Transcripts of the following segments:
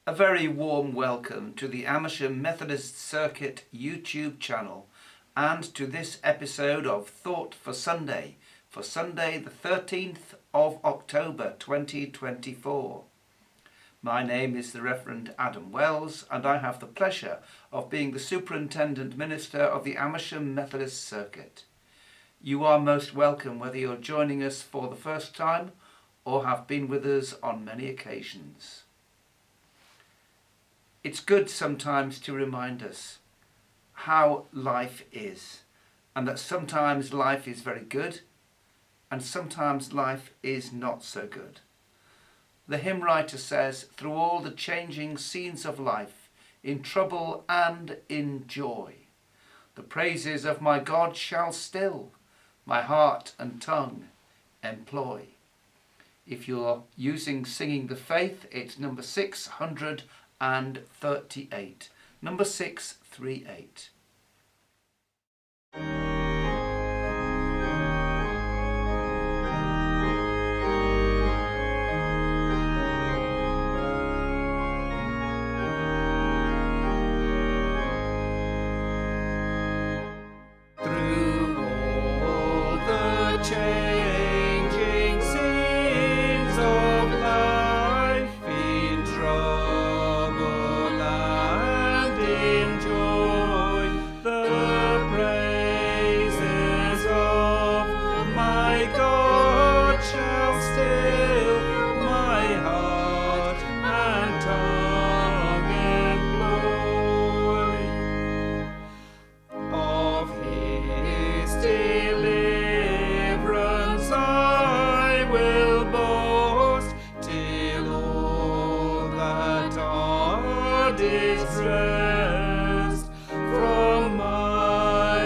A very warm welcome to the Amersham Methodist Circuit YouTube channel and to this episode of Thought for Sunday the 13th of October 2024. My name is the Reverend Adam Wells and I have the pleasure of being the Superintendent Minister of the Amersham Methodist Circuit. You are most welcome whether you're joining us for the first time or have been with us on many occasions. It's good sometimes to remind us how life is, and that sometimes life is very good and sometimes life is not so good. The hymn writer says, through all the changing scenes of life, in trouble and in joy, the praises of my God shall still my heart and tongue employ. If you're using Singing the Faith, it's number 638. Number 638. Changing scenes of life, in trouble and in joy, the praises of my God shall still my heart and tongue employ. Of His deliverance I will boast, till all that are distressed from my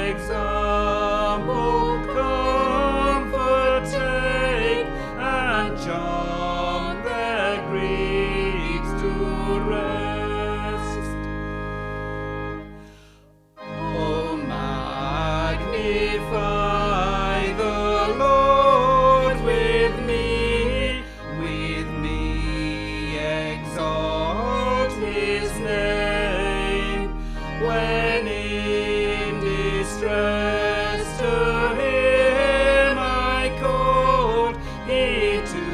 example comfort take, and charm their griefs to rest. Oh, magnify the Lord with me exalt His name. When in distress to Him I called, He to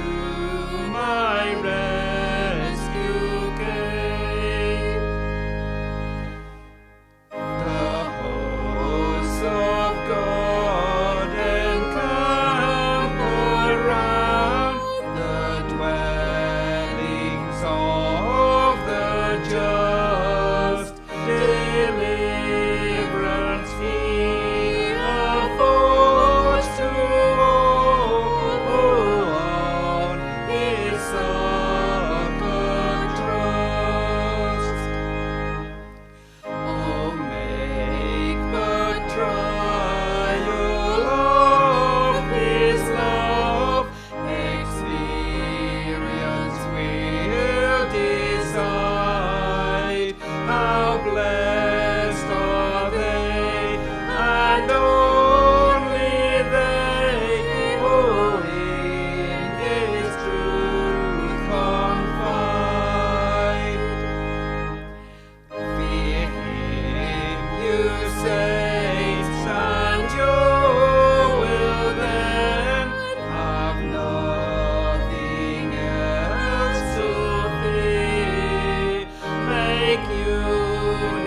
my rescue came. The hosts of God encamp around the dwellings of the just. Deliverance He affords to all on His succor trust. Oh, make the trial of His love experience will decide. How blessed are they, and only they, oh, in His truth confide. Fear Him, you saints, and you will then have nothing else to fear. Make you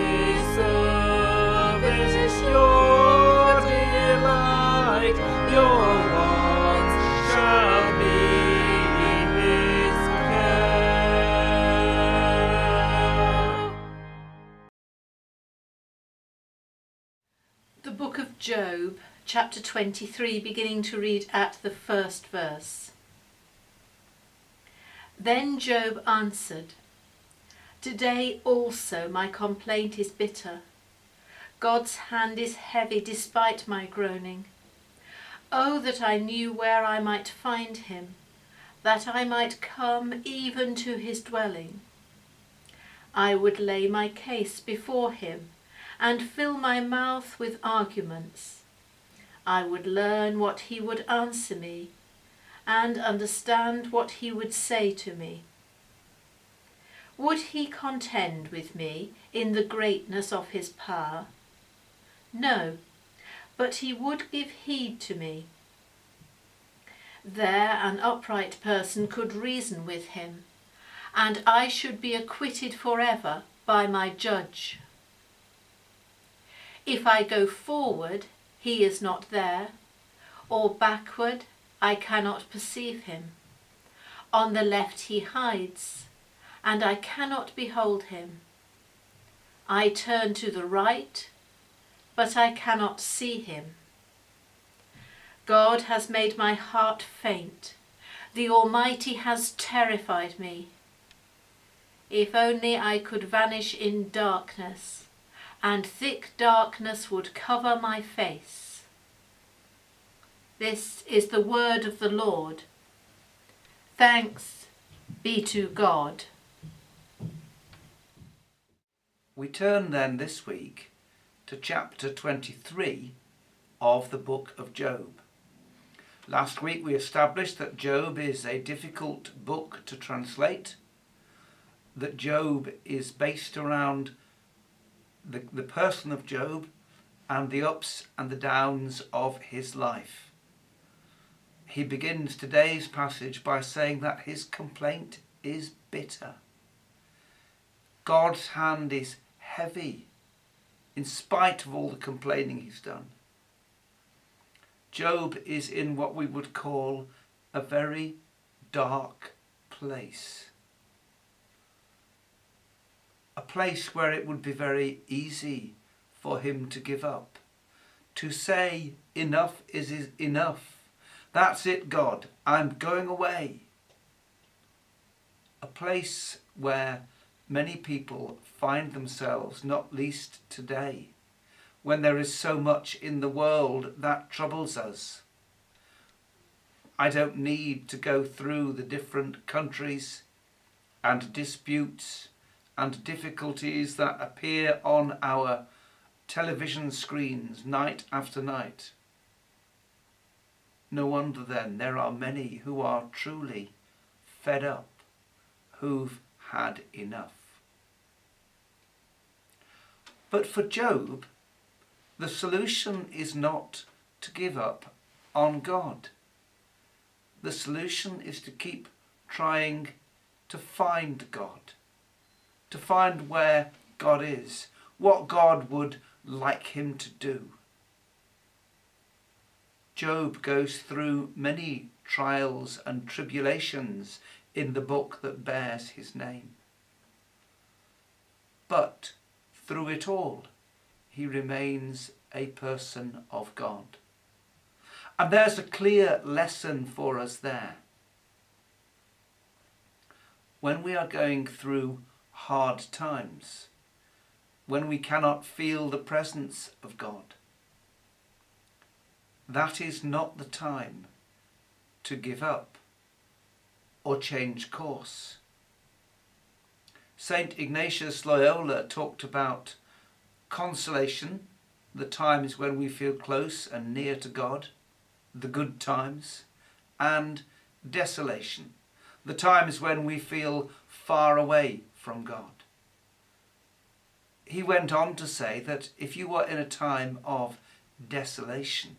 His service your delight, your wants shall be His care. The book of Job, chapter 23, beginning to read at the first verse. Then Job answered, Today also my complaint is bitter. God's hand is heavy despite my groaning. Oh, that I knew where I might find Him, that I might come even to His dwelling. I would lay my case before Him and fill my mouth with arguments. I would learn what He would answer me and understand what He would say to me. Would he contend with me in the greatness of his power? No, but he would give heed to me. There an upright person could reason with him, and I should be acquitted forever by my judge. If I go forward, he is not there, or backward, I cannot perceive him. On the left he hides, and I cannot behold him. I turn to the right, but I cannot see him. God has made my heart faint. The Almighty has terrified me. If only I could vanish in darkness, and thick darkness would cover my face. This is the word of the Lord. Thanks be to God. We turn then this week to chapter 23 of the book of Job. Last week we established that Job is a difficult book to translate, that Job is based around the person of Job and the ups and the downs of his life. He begins today's passage by saying that his complaint is bitter. God's hand is heavy in spite of all the complaining he's done. Job is in what we would call a very dark place. A place where it would be very easy for him to give up, to say enough is enough. That's it, God, I'm going away. A place where many people find themselves, not least today, when there is so much in the world that troubles us. I don't need to go through the different countries and disputes and difficulties that appear on our television screens night after night. No wonder then there are many who are truly fed up, who've had enough. But for Job, the solution is not to give up on God. The solution is to keep trying to find God, to find where God is, what God would like him to do. Job goes through many trials and tribulations in the book that bears his name. But through it all, he remains a person of God. And there's a clear lesson for us there. When we are going through hard times, when we cannot feel the presence of God, that is not the time to give up or change course. Saint Ignatius Loyola talked about consolation, the times when we feel close and near to God, the good times, and desolation, the times when we feel far away from God. He went on to say that if you are in a time of desolation,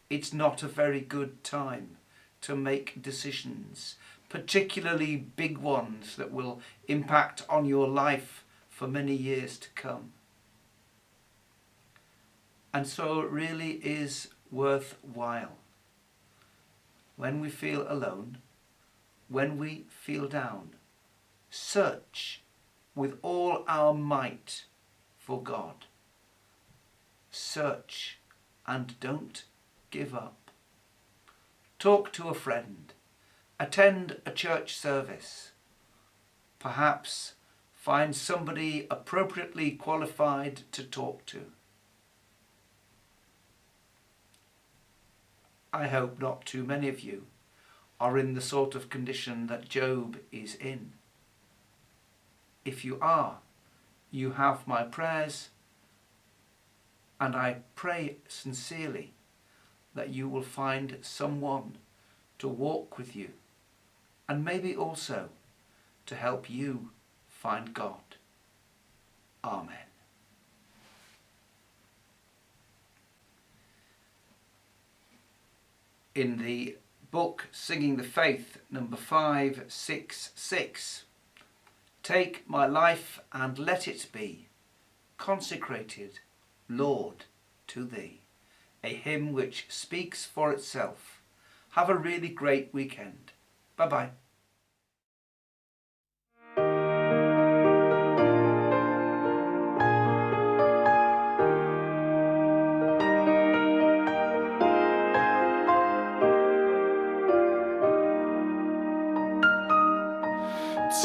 it's not a very good time to make decisions, particularly big ones that will impact on your life for many years to come. And so it really is worthwhile, when we feel alone, when we feel down, search with all our might for God. Search and don't give up. Talk to a friend. Attend a church service. Perhaps find somebody appropriately qualified to talk to. I hope not too many of you are in the sort of condition that Job is in. If you are, you have my prayers, and I pray sincerely that you will find someone to walk with you, and maybe also to help you find God. Amen. In the book Singing the Faith, number 566, take my life and let it be consecrated, Lord, to thee. A hymn which speaks for itself. Have a really great weekend. Bye-bye.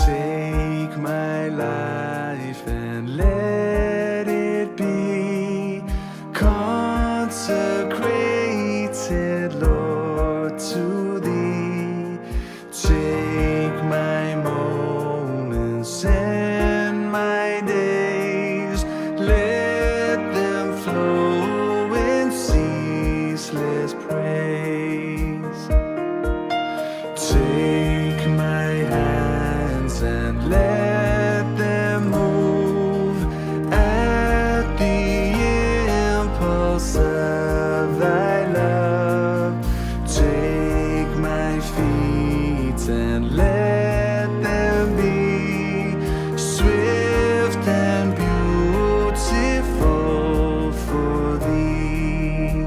Take my life and let it be consecrated, Lord, to thee. Take my moments and my days, let them flow in ceaseless praise. Take my hands and let them move at the impulse of thy love. Take my feet and let them be swift and beautiful for thee.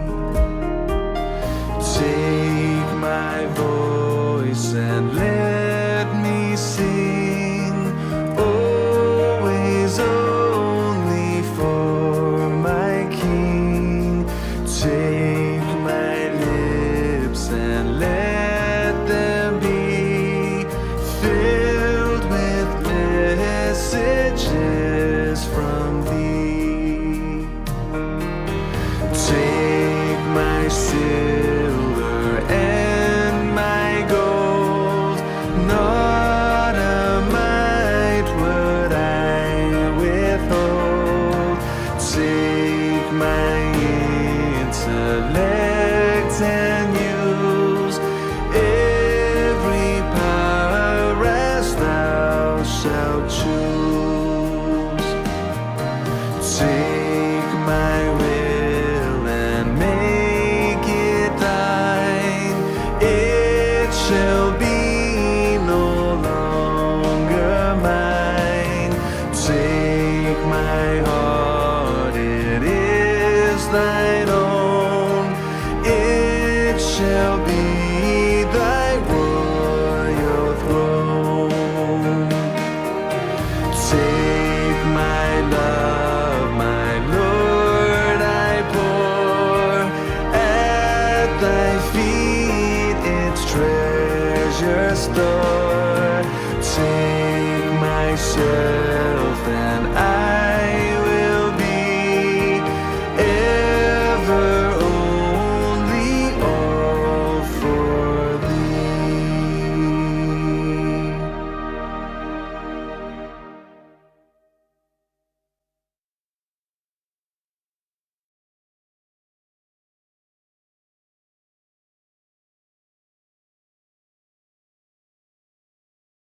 Take my voice and let me sing, always only for my King. Take my lips and let them be filled with messages from thee. Take my silver and my gold, not a mite would I withhold. Take my intellect and use every power as thou shalt choose. Take my will and make it thine. It shall be no longer mine. Take my heart, it is thine own. It shall be thy royal throne. Take my love, my Lord, I pour at thy feet its treasure store. Take myself and